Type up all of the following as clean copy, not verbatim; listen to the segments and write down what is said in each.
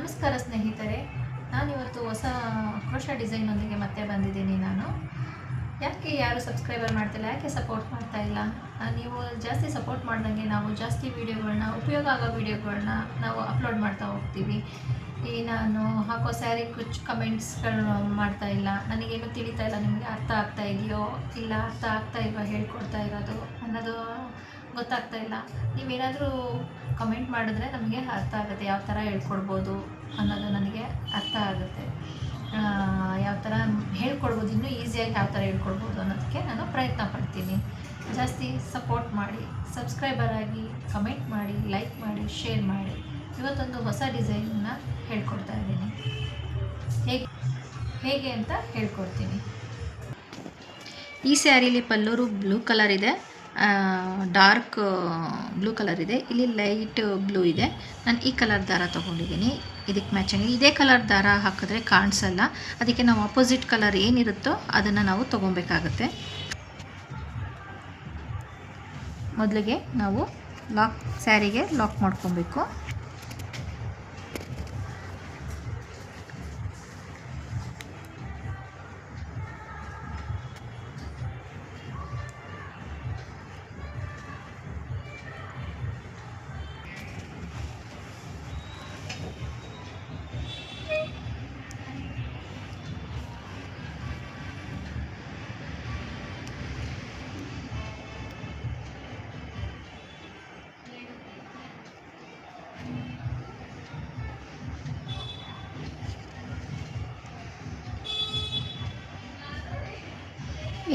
ನಮಸ್ಕಾರ ಸ್ನೇಹಿತರೆ, ನಾನಿವತ್ತು ಹೊಸ ಕ್ರೋಶಾ ಡಿಸೈನೊಂದಿಗೆ ಮತ್ತೆ ಬಂದಿದ್ದೀನಿ. ಯಾಕೆ ಯಾರು ಸಬ್ಸ್ಕ್ರೈಬರ್ ಮಾಡ್ತಿಲ್ಲ, ಯಾಕೆ ಸಪೋರ್ಟ್ ಮಾಡ್ತಾ ಇಲ್ಲ? ನೀವು ಜಾಸ್ತಿ ಸಪೋರ್ಟ್ ಮಾಡ್ದಂಗೆ ನಾವು ಜಾಸ್ತಿ ವೀಡಿಯೋಗಳನ್ನ, ಉಪಯೋಗ ಆಗೋ ವೀಡಿಯೋಗಳನ್ನ ನಾವು ಅಪ್ಲೋಡ್ ಮಾಡ್ತಾ ಹೋಗ್ತೀವಿ. ನಾನು ಹಾಕೋ ಸ್ಯಾರಿ ಕುಚ್ ಕಮೆಂಟ್ಸ್ಗಳು ಮಾಡ್ತಾ ಇಲ್ಲ, ನನಗೇನು ತಿಳಿತಾ ಇಲ್ಲ. ನಿಮಗೆ ಅರ್ಥ ಆಗ್ತಾ ಇದೆಯೋ ಇಲ್ಲ, ಅರ್ಥ ಆಗ್ತಾ ಇಲ್ವಾ ಹೇಳ್ಕೊಡ್ತಾ ಇರೋದು ಅನ್ನೋದು ಗೊತ್ತಾಗ್ತಾ ಇಲ್ಲ. ನೀವೇನಾದರೂ ಕಮೆಂಟ್ ಮಾಡಿದ್ರೆ ನಮಗೆ ಅರ್ಥ ಆಗುತ್ತೆ, ಯಾವ ಥರ ಹೇಳ್ಕೊಡ್ಬೋದು ಅನ್ನೋದು ನನಗೆ ಅರ್ಥ ಆಗುತ್ತೆ. ಯಾವ ಥರ ಹೇಳ್ಕೊಡ್ಬೋದು, ಇನ್ನೂ ಈಸಿಯಾಗಿ ಯಾವ ಥರ ಹೇಳ್ಕೊಡ್ಬೋದು ಅನ್ನೋದಕ್ಕೆ ನಾನು ಪ್ರಯತ್ನ ಪಡ್ತೀನಿ. ಜಾಸ್ತಿ ಸಪೋರ್ಟ್ ಮಾಡಿ, ಸಬ್ಸ್ಕ್ರೈಬರ್ ಆಗಿ, ಕಮೆಂಟ್ ಮಾಡಿ, ಲೈಕ್ ಮಾಡಿ, ಶೇರ್ ಮಾಡಿ. ಇವತ್ತೊಂದು ಹೊಸ ಡಿಸೈನ್ನ ಹೇಳ್ಕೊಡ್ತಾ ಇದ್ದೀನಿ. ಹೇಗೆ ಅಂತ ಹೇಳ್ಕೊಡ್ತೀನಿ. ಈ ಸ್ಯಾರಿಲಿ ಪಲ್ಲೂರು ಬ್ಲೂ ಕಲರ್ ಇದೆ, ಡಾರ್ಕ್ ಬ್ಲೂ ಕಲರ್ ಇದೆ, ಇಲ್ಲಿ ಲೈಟ್ ಬ್ಲೂ ಇದೆ. ನಾನು ಈ ಕಲರ್ ದಾರ ತೊಗೊಂಡಿದ್ದೀನಿ. ಇದಕ್ಕೆ ಮ್ಯಾಚಿಂಗ್ ಇದೇ ಕಲರ್ ದಾರ ಹಾಕಿದ್ರೆ ಕಾಣಿಸಲ್ಲ, ಅದಕ್ಕೆ ನಾವು ಆಪೋಸಿಟ್ ಕಲರ್ ಏನಿರುತ್ತೋ ಅದನ್ನು ನಾವು ತೊಗೊಬೇಕಾಗತ್ತೆ. ಮೊದಲಿಗೆ ನಾವು ಸ್ಯಾರಿಗೆ ಲಾಕ್ ಮಾಡ್ಕೊಬೇಕು.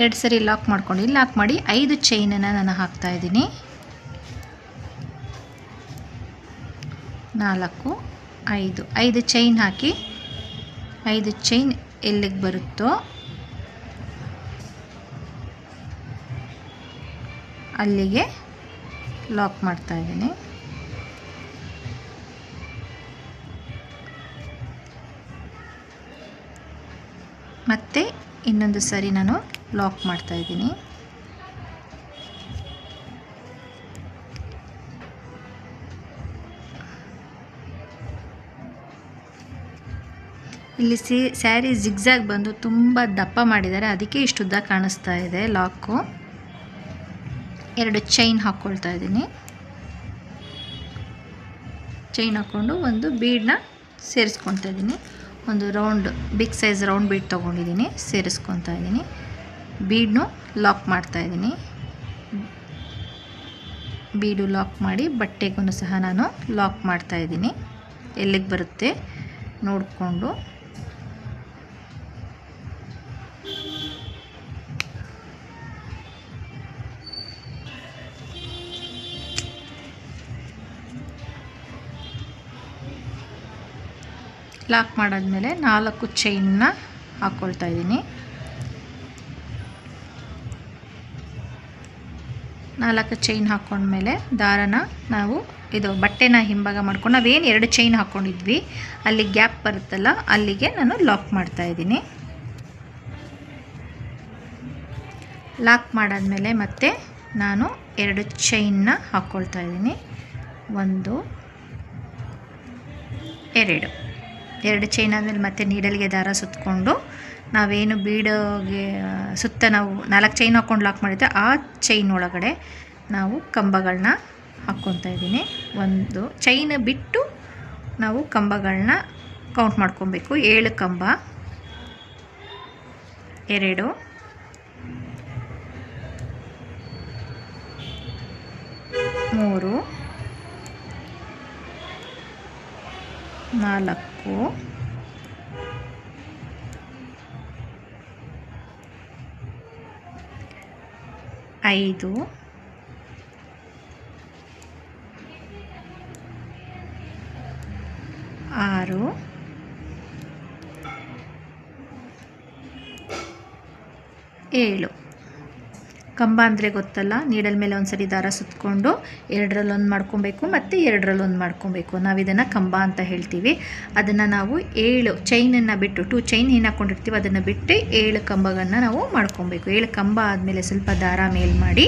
ಎರಡು ಸರಿ ಲಾಕ್ ಮಾಡ್ಕೊಂಡು, ಲಾಕ್ ಮಾಡಿ 5 ಚೈನನ್ನು ನಾನು ಹಾಕ್ತಾ ಇದ್ದೀನಿ. 4 5 ಚೈನ್ ಹಾಕಿ, 5 ಚೈನ್ ಎಲ್ಲಿಗೆ ಬರುತ್ತೋ ಅಲ್ಲಿಗೆ ಲಾಕ್ ಮಾಡ್ತಾ ಇದ್ದೀನಿ. ಮತ್ತೆ ಇನ್ನೊಂದು ಸರಿ ನಾನು ಲಾಕ್ ಮಾಡ್ತಾ ಇದ್ದೀನಿ. ಇಲ್ಲಿ ಸ್ಯಾರಿ ಜಿಗ್ಜಾಗ್ ಬಂದು ತುಂಬ ದಪ್ಪ ಮಾಡಿದ್ದಾರೆ, ಅದಕ್ಕೆ ಇಷ್ಟು ಉದ್ದ ಕಾಣಿಸ್ತಾ ಇದೆ ಲಾಕು. 2 ಚೈನ್ ಹಾಕ್ಕೊಳ್ತಾ ಇದ್ದೀನಿ. ಚೈನ್ ಹಾಕ್ಕೊಂಡು ಒಂದು ಬೀಡನ್ನ ಸೇರಿಸ್ಕೊತಾ ಇದ್ದೀನಿ. ಒಂದು round big size round bead ತೊಗೊಂಡಿದ್ದೀನಿ, ಸೇರಿಸ್ಕೊತಾ ಇದ್ದೀನಿ. ಬೀಡನ್ನು ಲಾಕ್ ಮಾಡ್ತಾ ಇದ್ದೀನಿ. ಬೀಡು ಲಾಕ್ ಮಾಡಿ ಬಟ್ಟೆಗೂ ಸಹ ನಾನು ಲಾಕ್ ಮಾಡ್ತಾ ಇದ್ದೀನಿ. ಎಲ್ಲಿಗೆ ಬರುತ್ತೆ ನೋಡಿಕೊಂಡು. ಲಾಕ್ ಮಾಡಾದ್ಮೇಲೆ 4 ಚೈನ್ನ ಹಾಕ್ಕೊಳ್ತಾ ಇದ್ದೀನಿ. 4 ಚೈನ್ ಹಾಕ್ಕೊಂಡ್ಮೇಲೆ ದಾರನ ನಾವು ಇದು ಬಟ್ಟೆನ ಹಿಂಭಾಗ ಮಾಡ್ಕೊಂಡು, ನಾವೇನು 2 ಚೈನ್ ಹಾಕ್ಕೊಂಡಿದ್ವಿ ಅಲ್ಲಿ ಗ್ಯಾಪ್ ಬರುತ್ತಲ್ಲ ಅಲ್ಲಿಗೆ ನಾನು ಲಾಕ್ ಮಾಡ್ತಾ ಇದ್ದೀನಿ. ಲಾಕ್ ಮಾಡಾದ್ಮೇಲೆ ಮತ್ತೆ ನಾನು 2 ಚೈನ್ನ ಹಾಕ್ಕೊಳ್ತಾ ಇದ್ದೀನಿ. 1 2 ಚೈನ್ ಆದಮೇಲೆ ಮತ್ತೆ ನೀಡಲ್ಗೆ ದಾರ ಸುತ್ತಕೊಂಡು, ನಾವೇನು ಬೀಡಿಗೆ ಸುತ್ತ ನಾವು 4 ಚೈನ್ ಹಾಕ್ಕೊಂಡು ಲಾಕ್ ಮಾಡಿದ್ದೆ ಆ ಚೈನ್ ಒಳಗಡೆ ನಾವು ಕಂಬಗಳನ್ನ ಹಾಕ್ಕೊತಾ ಇದ್ದೀನಿ. 1 ಚೈನ್ ಬಿಟ್ಟು ನಾವು ಕಂಬಗಳನ್ನ ಕೌಂಟ್ ಮಾಡ್ಕೊಬೇಕು. 7 ಕಂಬ, 2 3 4 5 6 7. ಕಂಬ ಅಂದರೆ ಗೊತ್ತಲ್ಲ, ನೀಡಲ್ ಮೇಲೆ ಒಂದು ಸರಿ ದಾರ ಸುತ್ತಕೊಂಡು 2ರಲ್ಲಿ 1 ಮಾಡ್ಕೊಬೇಕು ಮತ್ತು 2ರಲ್ಲಿ 1 ಮಾಡ್ಕೊಬೇಕು. ನಾವು ಇದನ್ನು ಕಂಬ ಅಂತ ಹೇಳ್ತೀವಿ. ಅದನ್ನು ನಾವು 7 ಚೈನನ್ನು ಬಿಟ್ಟು 2 ಚೈನ್ ಏನು ಹಾಕ್ಕೊಂಡಿರ್ತೀವಿ ಅದನ್ನು ಬಿಟ್ಟು 7 ಕಂಬಗಳನ್ನ ನಾವು ಮಾಡ್ಕೊಬೇಕು. 7 ಕಂಬ ಆದಮೇಲೆ ಸ್ವಲ್ಪ ದಾರ ಮೇಲ್ ಮಾಡಿ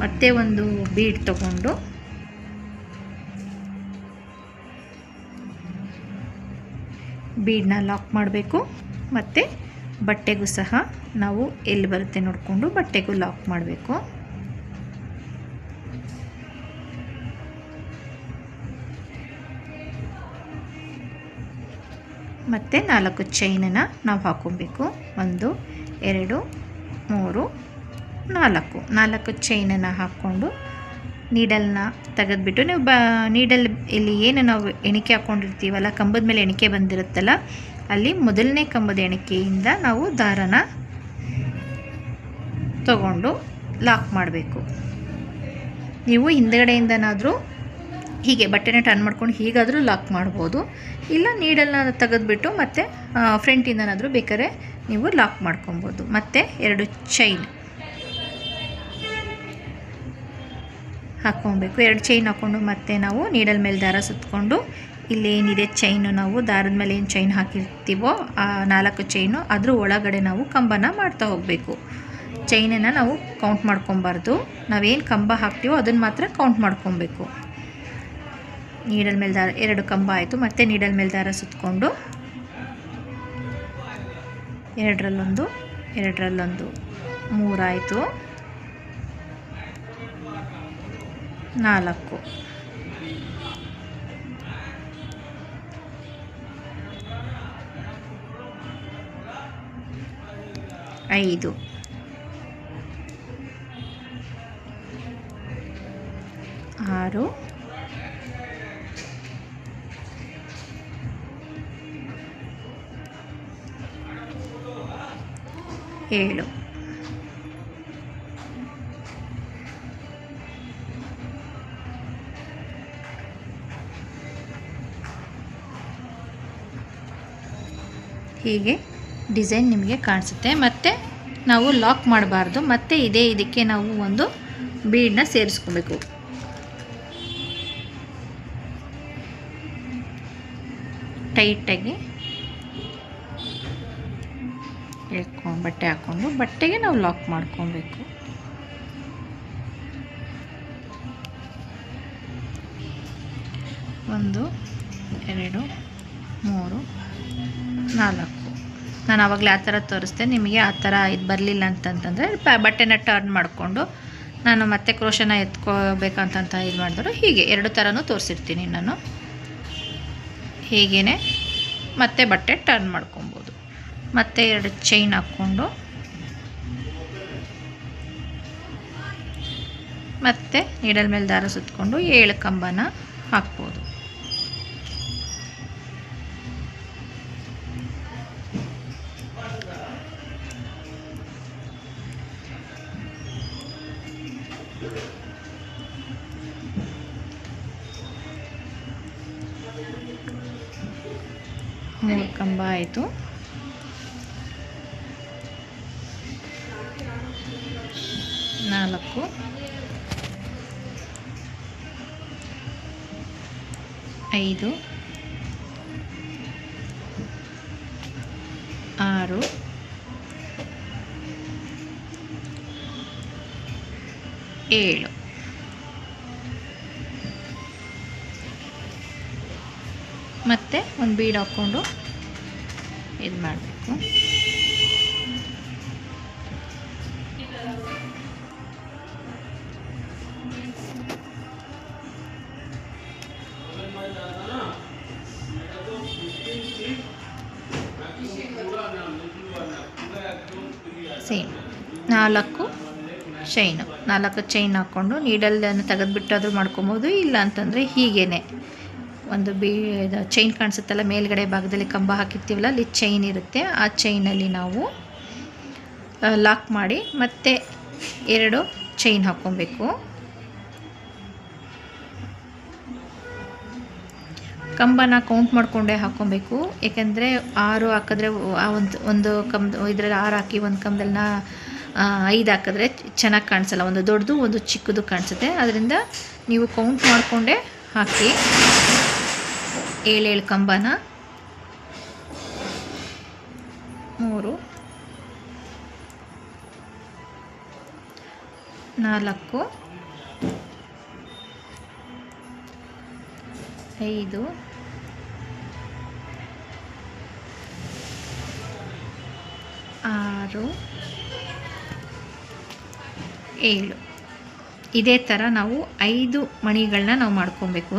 ಮತ್ತೆ ಒಂದು ಬೀಡ್ ತಗೊಂಡು ಬೀಡನ್ನ ಲಾಕ್ ಮಾಡಬೇಕು. ಮತ್ತು ಬಟ್ಟೆಗೂ ಸಹ ನಾವು ಎಲ್ಲಿ ಬರುತ್ತೆ ನೋಡಿಕೊಂಡು ಬಟ್ಟೆಗೂ ಲಾಕ್ ಮಾಡಬೇಕು. ಮತ್ತು 4 ಚೈನನ್ನು ನಾವು ಹಾಕ್ಕೊಬೇಕು. 1 2 3 4 ಚೈನನ್ನು ಹಾಕ್ಕೊಂಡು ನೀಡಲ್ನ ತೆಗೆದುಬಿಟ್ಟು ನೀವು ನೀಡಲ್ ಇಲ್ಲಿ ಏನು ನಾವು ಎಣಿಕೆ ಹಾಕ್ಕೊಂಡಿರ್ತೀವಲ್ಲ, ಕಂಬದ ಮೇಲೆ ಎಣಿಕೆ ಬಂದಿರುತ್ತಲ್ಲ, ಅಲ್ಲಿ ಮೊದಲನೇ ಕಂಬದ ಎಣಿಕೆಯಿಂದ ನಾವು ದಾರನ ತಗೊಂಡು ಲಾಕ್ ಮಾಡಬೇಕು. ನೀವು ಹಿಂದುಗಡೆಯಿಂದನಾದರೂ ಹೀಗೆ ಬಟ್ಟೆನ ಟರ್ನ್ ಮಾಡ್ಕೊಂಡು ಹೀಗಾದರೂ ಲಾಕ್ ಮಾಡ್ಬೋದು. ಇಲ್ಲ ನೀಡಲ್ನ ತೆಗೆದುಬಿಟ್ಟು ಮತ್ತು ಫ್ರಂಟಿಂದನಾದರೂ ಬೇಕಾದ್ರೆ ನೀವು ಲಾಕ್ ಮಾಡ್ಕೊಬೋದು. ಮತ್ತು 2 ಚೈನ್ ಹಾಕ್ಕೊಬೇಕು. 2 ಚೈನ್ ಹಾಕ್ಕೊಂಡು ಮತ್ತೆ ನಾವು ನೀಡಲ್ ಮೇಲೆ ದಾರ ಸುತ್ತಕೊಂಡು ಇಲ್ಲೇನಿದೆ ಚೈನು, ನಾವು ದಾರದ ಮೇಲೆ ಏನು ಚೈನ್ ಹಾಕಿರ್ತೀವೋ ಆ 4 ಚೈನು ಅದ್ರ ಒಳಗಡೆ ನಾವು ಕಂಬನ ಮಾಡ್ತಾ ಹೋಗಬೇಕು. ಚೈನನ್ನು ನಾವು ಕೌಂಟ್ ಮಾಡ್ಕೊಬಾರ್ದು. ನಾವೇನು ಕಂಬ ಹಾಕ್ತೀವೋ ಅದನ್ನು ಮಾತ್ರ ಕೌಂಟ್ ಮಾಡ್ಕೊಬೇಕು. ನೀಡಲ್ ಮೇಲೆ ದಾರ 2 ಕಂಬ ಆಯಿತು. ಮತ್ತು ನೀಡಲ್ ಮೇಲೆ ದಾರ ಸುತ್ತಕೊಂಡು 2ರಲ್ಲೊಂದು 2ರಲ್ಲೊಂದು 3 ಆಯಿತು. 4 5 6 7 ಹೀಗೆ ಡಿಸೈನ್ ನಿಮಗೆ ಕಾಣಿಸುತ್ತೆ. ಮತ್ತು ನಾವು ಲಾಕ್ ಮಾಡಬಾರ್ದು. ಮತ್ತು ಇದಕ್ಕೆ ನಾವು ಒಂದು ಬೀಡನ್ನ ಸೇರಿಸ್ಕೊಬೇಕು. ಟೈಟಾಗಿ ಬಟ್ಟೆ ಹಾಕ್ಕೊಂಡು ಬಟ್ಟೆಗೆ ನಾವು ಲಾಕ್ ಮಾಡ್ಕೊಬೇಕು. ಒಂದು 2 3 4 ನಾನು ಆವಾಗಲೇ ಆ ಥರ ತೋರಿಸ್ದೆ. ನಿಮಗೆ ಆ ಥರ ಇದು ಬರಲಿಲ್ಲ ಅಂತಂತಂದರೆ ಬಟ್ಟೆನ ಟರ್ನ್ ಮಾಡಿಕೊಂಡು ನಾನು ಮತ್ತೆ ಕ್ರೋಶನ ಎತ್ಕೋಬೇಕಂತ ಇದು ಮಾಡಿದ್ರು ಹೀಗೆ 2 ಥರನೂ ತೋರಿಸಿರ್ತೀನಿ ನಾನು. ಹೀಗೇ ಮತ್ತೆ ಬಟ್ಟೆ ಟರ್ನ್ ಮಾಡ್ಕೊಬೋದು. ಮತ್ತು 2 ಚೈನ್ ಹಾಕ್ಕೊಂಡು ಮತ್ತು ನೀಡಲ್ ಮೇಲೆ ದಾರ ಸುತ್ತಕೊಂಡು 7 ಕಂಬನ ಹಾಕ್ಬೋದು. ಮೂರು ಕಂಬ ಆಯಿತು. 4 5 6 7 ಮತ್ತು ಒಂದು ಬೀಡ್ ಹಾಕ್ಕೊಂಡು ಇದು ಮಾಡಬೇಕು. ಸೇಮ್ 4 ಚೈನು 4 ಚೈನ್ ಹಾಕ್ಕೊಂಡು ನೀಡಲನ್ನು ತೆಗೆದುಬಿಟ್ಟಾದರೂ ಮಾಡ್ಕೊಬೋದು. ಇಲ್ಲ ಅಂತಂದರೆ ಹೀಗೇ ಒಂದು ಚೈನ್ ಕಾಣಿಸುತ್ತಲ್ಲ ಮೇಲ್ಗಡೆ ಭಾಗದಲ್ಲಿ ಕಂಬ ಹಾಕಿರ್ತೀವಲ್ಲ, ಅಲ್ಲಿ ಚೈನ್ ಇರುತ್ತೆ. ಆ ಚೈನಲ್ಲಿ ನಾವು ಲಾಕ್ ಮಾಡಿ ಮತ್ತೆ 2 ಚೈನ್ ಹಾಕ್ಕೊಬೇಕು. ಕಂಬನ ಕೌಂಟ್ ಮಾಡಿಕೊಂಡೇ ಹಾಕ್ಕೊಬೇಕು. ಏಕೆಂದರೆ 6 ಹಾಕಿದ್ರೆ ಒಂದು ಕಂಬ ಇದರಲ್ಲಿ 6 ಹಾಕಿ ಒಂದು ಕಂಬದಲ್ಲಿ 5 ಹಾಕಿದ್ರೆ ಚೆನ್ನಾಗಿ ಕಾಣಿಸಲ್ಲ. ಒಂದು ದೊಡ್ಡದು ಒಂದು ಚಿಕ್ಕದು ಕಾಣಿಸುತ್ತೆ. ಅದರಿಂದ ನೀವು ಕೌಂಟ್ ಮಾಡಿಕೊಂಡೇ ಹಾಕಿ 7 ಕಂಬನ 3 4 5 6 7 ಇದೇ ಥರ ನಾವು 5 ಮಣಿಗಳನ್ನ ನಾವು ಮಾಡ್ಕೊಬೇಕು.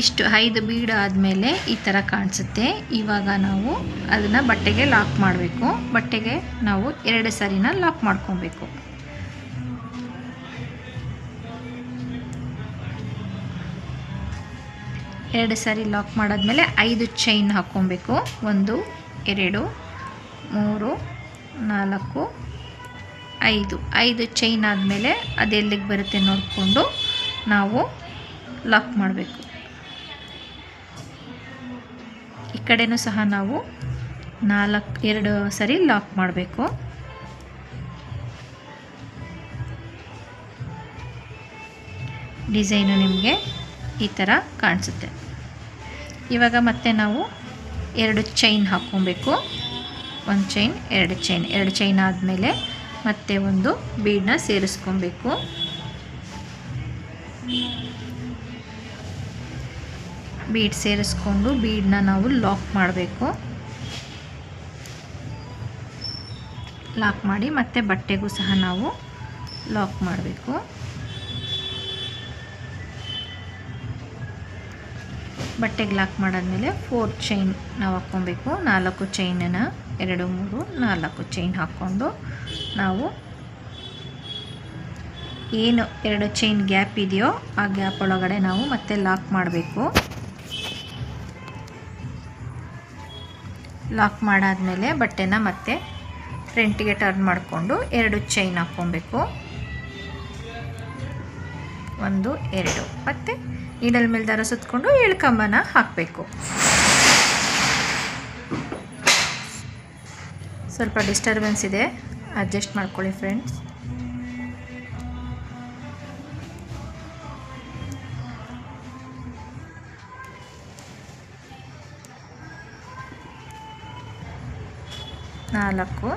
ಇಷ್ಟು 5 ಬೀಡ್ ಆದಮೇಲೆ ಈ ಥರ ಕಾಣಿಸುತ್ತೆ. ಇವಾಗ ನಾವು ಅದನ್ನು ಬಟ್ಟೆಗೆ ಲಾಕ್ ಮಾಡಬೇಕು. ಬಟ್ಟೆಗೆ ನಾವು 2 ಸಾರಿನ ಲಾಕ್ ಮಾಡ್ಕೊಬೇಕು. ಎರಡು ಸಾರಿ ಲಾಕ್ ಮಾಡಾದ್ಮೇಲೆ 5 ಚೈನ್ ಹಾಕ್ಕೊಬೇಕು. 1 2 3 4 5 5 ಚೈನ್ ಆದಮೇಲೆ ಅದೆಲ್ಲಿಗೆ ಬರುತ್ತೆ ನೋಡಿಕೊಂಡು ನಾವು ಲಾಕ್ ಮಾಡಬೇಕು. ಈ ಕಡೆನೂ ಸಹ ನಾವು 2 ಸರಿ ಲಾಕ್ ಮಾಡಬೇಕು. ಡಿಸೈನು ನಿಮಗೆ ಈ ಥರ ಕಾಣಿಸುತ್ತೆ. ಇವಾಗ ಮತ್ತೆ ನಾವು 2 ಚೈನ್ ಹಾಕ್ಕೊಬೇಕು. 1 ಚೈನ್ 2 ಚೈನ್ 2 ಚೈನ್ ಆದಮೇಲೆ ಮತ್ತೆ ಒಂದು ಬೀಡನ್ನ ಸೇರಿಸ್ಕೊಬೇಕು. ಬೀಡ್ ಸೇರಿಸ್ಕೊಂಡು ಬೀಡನ್ನ ನಾವು ಲಾಕ್ ಮಾಡಬೇಕು. ಲಾಕ್ ಮಾಡಿ ಮತ್ತೆ ಬಟ್ಟೆಗೂ ಸಹ ನಾವು ಲಾಕ್ ಮಾಡಬೇಕು. ಬಟ್ಟೆಗೆ ಲಾಕ್ ಮಾಡಾದ್ಮೇಲೆ 4 ಚೈನ್ ನಾವು ಹಾಕ್ಕೊಬೇಕು. 4 ಚೈನನ್ನು 2 3 4 ಚೈನ್ ಹಾಕ್ಕೊಂಡು ನಾವು ಏನು 2 ಚೈನ್ ಗ್ಯಾಪ್ ಇದೆಯೋ ಆ ಗ್ಯಾಪ್ ಒಳಗಡೆ ನಾವು ಮತ್ತೆ ಲಾಕ್ ಮಾಡಬೇಕು. ಲಾಕ್ ಮಾಡಾದ್ಮೇಲೆ ಬಟ್ಟೆನ ಮತ್ತೆ ಫ್ರಂಟಿಗೆ ಟರ್ನ್ ಮಾಡಿಕೊಂಡು 2 ಚೈನ್ ಹಾಕ್ಕೊಬೇಕು. 1 2 ಮತ್ತು ನೀಡಲ್ ಮೇಲೆ ದಾರ ಸುತ್ತಕೊಂಡು ಎಳ್ಕಂಬನ ಹಾಕಬೇಕು. ಸ್ವಲ್ಪ ಡಿಸ್ಟರ್ಬೆನ್ಸ್ ಇದೆ, ಅಡ್ಜಸ್ಟ್ ಮಾಡ್ಕೊಳ್ಳಿ ಫ್ರೆಂಡ್ಸ್. ನಾಲ್ಕು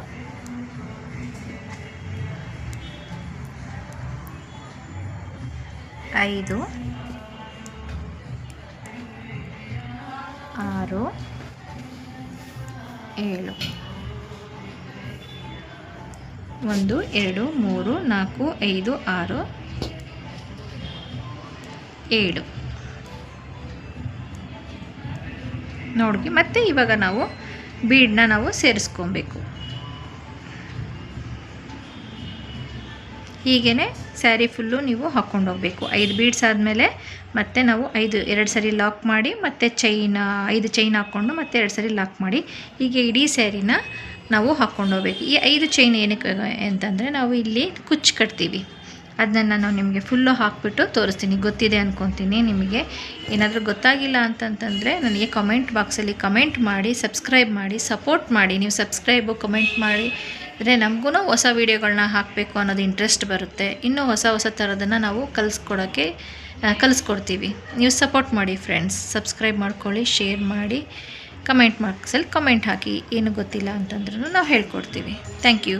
5 6 7 1 2 3 4 5 6 7 ನೋಡಿ. ಮತ್ತೆ ಇವಾಗ ನಾವು ಬೀಡನ್ನ ನಾವು ಸೇರಿಸ್ಕೊಬೇಕು. ಹೀಗೇ ಸ್ಯಾರಿ ಫುಲ್ಲು ನೀವು ಹಾಕ್ಕೊಂಡು ಹೋಗಬೇಕು. 5 ಬೀಡ್ಸ್ ಆದಮೇಲೆ ಮತ್ತೆ ನಾವು 2 ಸರಿ ಲಾಕ್ ಮಾಡಿ ಮತ್ತೆ 5 ಚೈನ್ ಹಾಕ್ಕೊಂಡು ಮತ್ತೆ 2 ಸರಿ ಲಾಕ್ ಮಾಡಿ ಹೀಗೆ ಇಡೀ ಸ್ಯಾರಿನ ನಾವು ಹಾಕ್ಕೊಂಡು ಹೋಗ್ಬೇಕು. ಈ 5 ಚೈನ್ ಏನಕ್ಕೆ ಅಂತಂದರೆ ನಾವು ಇಲ್ಲಿ ಕುಚ್ಚು ಕಟ್ತೀವಿ. ಅದನ್ನು ನಾನು ನಿಮಗೆ ಫುಲ್ಲು ಹಾಕಿಬಿಟ್ಟು ತೋರಿಸ್ತೀನಿ. ಗೊತ್ತಿದೆ ಅಂದ್ಕೊತೀನಿ. ನಿಮಗೆ ಏನಾದರೂ ಗೊತ್ತಾಗಿಲ್ಲ ಅಂತಂತಂದರೆ ನನಗೆ ಕಮೆಂಟ್ ಬಾಕ್ಸಲ್ಲಿ ಕಮೆಂಟ್ ಮಾಡಿ, ಸಬ್ಸ್ಕ್ರೈಬ್ ಮಾಡಿ, ಸಪೋರ್ಟ್ ಮಾಡಿ. ನೀವು ಸಬ್ಸ್ಕ್ರೈಬು ಕಮೆಂಟ್ ಮಾಡಿ ಅಂದರೆ ನಮಗೂ ಹೊಸ ವೀಡಿಯೋಗಳನ್ನ ಹಾಕಬೇಕು ಅನ್ನೋದು ಇಂಟ್ರೆಸ್ಟ್ ಬರುತ್ತೆ. ಇನ್ನೂ ಹೊಸ ಥರದನ್ನು ನಾವು ಕಲಿಸ್ಕೊಡ್ತೀವಿ. ನೀವು ಸಪೋರ್ಟ್ ಮಾಡಿ ಫ್ರೆಂಡ್ಸ್. ಸಬ್ಸ್ಕ್ರೈಬ್ ಮಾಡ್ಕೊಳ್ಳಿ, ಶೇರ್ ಮಾಡಿ, ಕಮೆಂಟ್ ಬಾಕ್ಸಲ್ಲಿ ಕಮೆಂಟ್ ಹಾಕಿ. ಏನು ಗೊತ್ತಿಲ್ಲ ಅಂತಂದ್ರೂ ನಾವು ಹೇಳ್ಕೊಡ್ತೀವಿ. Thank you.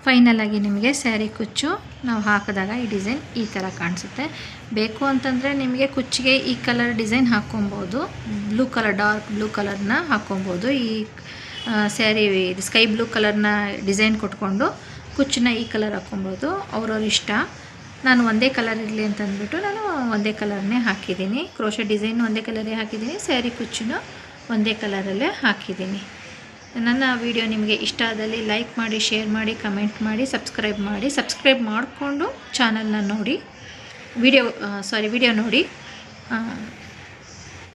ಫೈನಲಾಗಿ ನಿಮಗೆ ಸ್ಯಾರಿ ಕುಚ್ಚು ನಾವು ಹಾಕಿದಾಗ ಈ ಡಿಸೈನ್ ಈ ಥರ ಕಾಣಿಸುತ್ತೆ. ಬೇಕು ಅಂತಂದರೆ ನಿಮಗೆ ಕುಚ್ಚಿಗೆ ಈ ಕಲರ್ ಡಿಸೈನ್ ಹಾಕ್ಕೊಬೋದು. ಬ್ಲೂ ಕಲರ್, ಡಾರ್ಕ್ ಬ್ಲೂ ಕಲರ್ನ ಹಾಕ್ಕೊಬೋದು. ಈ ಸ್ಯಾರಿ ಸ್ಕೈ ಬ್ಲೂ ಕಲರ್ನ ಡಿಸೈನ್ ಕೊಟ್ಕೊಂಡು ಕುಚ್ಚನ್ನ ಈ ಕಲರ್ ಹಾಕ್ಕೊಬೋದು. ಅವ್ರವ್ರ ಇಷ್ಟ. ನಾನು ಒಂದೇ ಕಲರ್ ಇರಲಿ ಅಂತಂದ್ಬಿಟ್ಟು ನಾನು ಒಂದೇ ಕಲರ್ನೇ ಹಾಕಿದ್ದೀನಿ. ಕ್ರೋಶೆ ಡಿಸೈನ್ ಒಂದೇ ಕಲರೇ ಹಾಕಿದ್ದೀನಿ. ಸ್ಯಾರಿ ಕುಚ್ಚನ್ನು ಒಂದೇ ಕಲರಲ್ಲೇ ಹಾಕಿದ್ದೀನಿ. ನನ್ನ ವಿಡಿಯೋ ನಿಮಗೆ ಇಷ್ಟ ಆದಲ್ಲಿ ಲೈಕ್ ಮಾಡಿ, ಶೇರ್ ಮಾಡಿ, ಕಮೆಂಟ್ ಮಾಡಿ, ಸಬ್ಸ್ಕ್ರೈಬ್ ಮಾಡಿಕೊಂಡು ಚಾನಲ್ನ ನೋಡಿ, ವಿಡಿಯೋ ನೋಡಿ.